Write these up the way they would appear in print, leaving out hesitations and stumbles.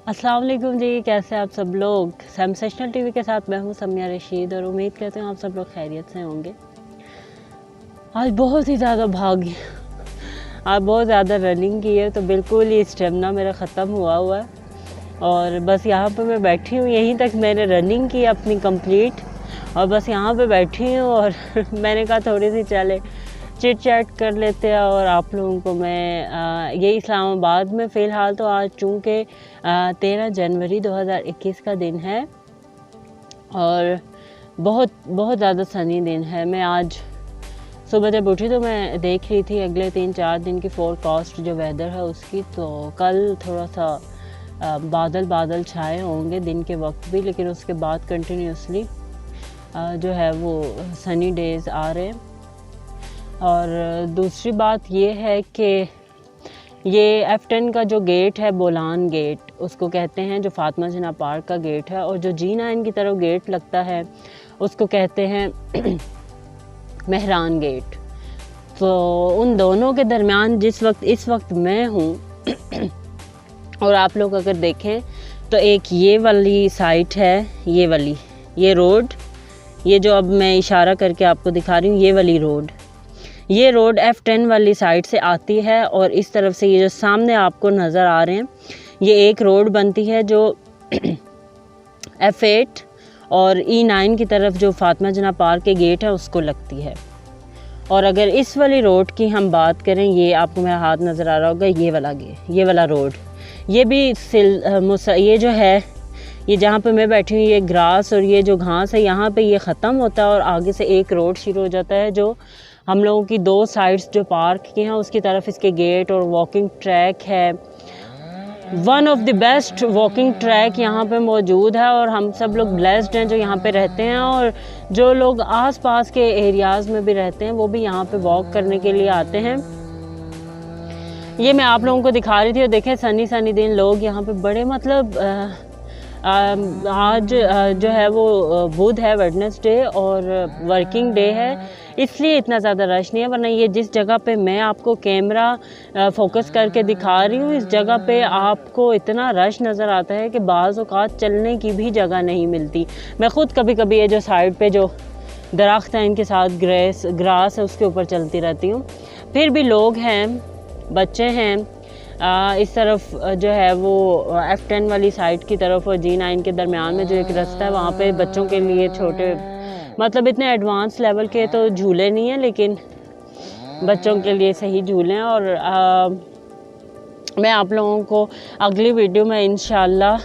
अस्सलाम वालेकुम जी, कैसे आप सब लोग। सेंसेशनल टीवी के साथ मैं हूं समिया रशीद और उम्मीद करते हैं आप सब लोग खैरियत से होंगे। आज बहुत ही ज़्यादा भागी, आज बहुत ज़्यादा रनिंग की है, तो बिल्कुल ही स्टेमिना मेरा ख़त्म हुआ है और बस यहाँ पे मैं बैठी हूँ। यहीं तक मैंने रनिंग की अपनी कंप्लीट और बस यहाँ पे बैठी हूँ और मैंने कहा थोड़ी सी चले चिट चैट कर लेते हैं। और आप लोगों को मैं ये इस्लामाबाद में फ़िलहाल तो आज चूँकि 13 जनवरी 2021 का दिन है और बहुत बहुत ज़्यादा सनी दिन है। मैं आज सुबह जब उठी तो मैं देख रही थी अगले 3-4 दिन की फोरकास्ट जो वेदर है उसकी, तो कल थोड़ा सा बादल बादल छाए होंगे दिन के वक्त भी, लेकिन उसके बाद कंटिन्यूसली जो है वो सनी डेज़ आ रहे हैं। और दूसरी बात ये है कि ये F10 का जो गेट है, बोलान गेट उसको कहते हैं, जो फातिमा जिन्ना पार्क का गेट है, और जो G9 की तरफ गेट लगता है उसको कहते हैं मेहरान गेट। तो उन दोनों के दरमियान इस वक्त मैं हूँ और आप लोग अगर देखें तो एक ये वाली साइट है, ये रोड, ये जो अब मैं इशारा करके आपको दिखा रही हूँ, ये रोड F10 वाली साइड से आती है और इस तरफ से ये जो सामने आपको नज़र आ रहे हैं ये एक रोड बनती है जो F8 और E9 की तरफ जो फातिमा जिन्ना पार्क के गेट है उसको लगती है। और अगर इस वाली रोड की हम बात करें, ये आपको मेरा हाथ नज़र आ रहा होगा, ये वाला रोड, ये भी ये जो है, ये जहाँ पे मैं बैठी हूँ, ये ग्रास और ये जो घास है यहाँ पे ये ख़त्म होता है और आगे से एक रोड शुरू हो जाता है जो हम लोगों की दो साइड्स जो पार्क की हैं उसकी तरफ इसके गेट और वॉकिंग ट्रैक है। One of the best walking track यहाँ पे मौजूद है और हम सब लोग ब्लेस्ड हैं जो यहाँ पे रहते हैं, और जो लोग आसपास के एरियाज़ में भी रहते हैं वो भी यहाँ पे वॉक करने के लिए आते हैं। ये मैं आप लोगों को दिखा रही थी और देखें सनी दिन लोग यहाँ पे बड़े, मतलब आज जो है वो बुध है, वेडनेसडे, और वर्किंग डे है, इसलिए इतना ज़्यादा रश नहीं है। वरना ये जिस जगह पे मैं आपको कैमरा फोकस करके दिखा रही हूँ, इस जगह पे आपको इतना रश नज़र आता है कि बाज़ औक़ात चलने की भी जगह नहीं मिलती। मैं ख़ुद कभी कभी ये जो साइड पे जो दरख्त हैं इनके साथ ग्रास है उसके ऊपर चलती रहती हूँ। फिर भी लोग हैं, बच्चे हैं, इस तरफ जो है वो F10 वाली साइड की तरफ और G9 के दरमियान में जो एक रास्ता है वहाँ पे बच्चों के लिए छोटे, मतलब इतने एडवांस लेवल के तो झूले नहीं हैं लेकिन बच्चों के लिए सही झूले हैं। और मैं आप लोगों को अगली वीडियो में इंशाल्लाह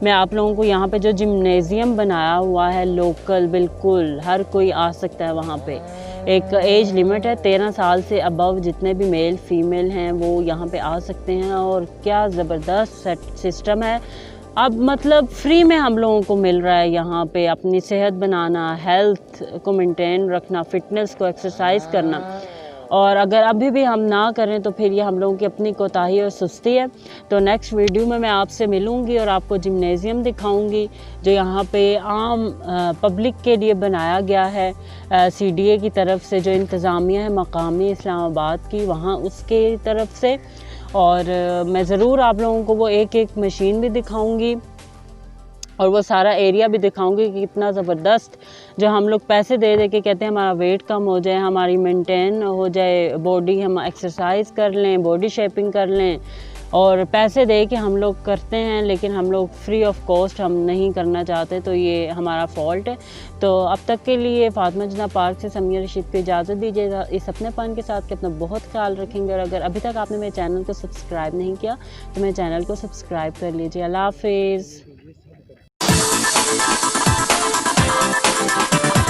मैं आप लोगों को यहाँ पे जो जिम्नेज़ियम बनाया हुआ है लोकल, बिल्कुल हर कोई आ सकता है वहाँ पे। एक एज लिमिट है, 13 साल से अबव जितने भी मेल फीमेल हैं वो यहाँ पे आ सकते हैं। और क्या ज़बरदस्त सिस्टम है, अब मतलब फ्री में हम लोगों को मिल रहा है यहाँ पे अपनी सेहत बनाना, हेल्थ को मेंटेन रखना, फिटनेस को एक्सरसाइज करना। और अगर अभी भी हम ना करें तो फिर ये हम लोगों की अपनी कोताही और सुस्ती है। तो नेक्स्ट वीडियो में मैं आपसे मिलूँगी और आपको जिम्नेज़ियम दिखाऊँगी जो यहाँ पे आम पब्लिक के लिए बनाया गया है CDA की तरफ से, जो इंतज़ामिया है मकामी इस्लामाबाद की, वहाँ उसके तरफ से। और मैं ज़रूर आप लोगों को वो एक मशीन भी दिखाऊँगी और वो सारा एरिया भी दिखाऊंगी कि कितना ज़बरदस्त, जो हम लोग पैसे दे दे के कहते हैं हमारा वेट कम हो जाए, हमारी मेंटेन हो जाए बॉडी, हम एक्सरसाइज कर लें, बॉडी शेपिंग कर लें, और पैसे दे के हम लोग करते हैं लेकिन हम लोग फ्री ऑफ कॉस्ट हम नहीं करना चाहते, तो ये हमारा फॉल्ट है। तो अब तक के लिए फातिमा जिन्ना पार्क से समिया रशीद को इजाज़त दीजिएगा, इस अपनेपन के साथ कि अपना बहुत ख्याल रखेंगे। और अगर अभी तक आपने मेरे चैनल को सब्सक्राइब नहीं किया तो मेरे चैनल को सब्सक्राइब कर लीजिए। अल्लाह हाफिज़।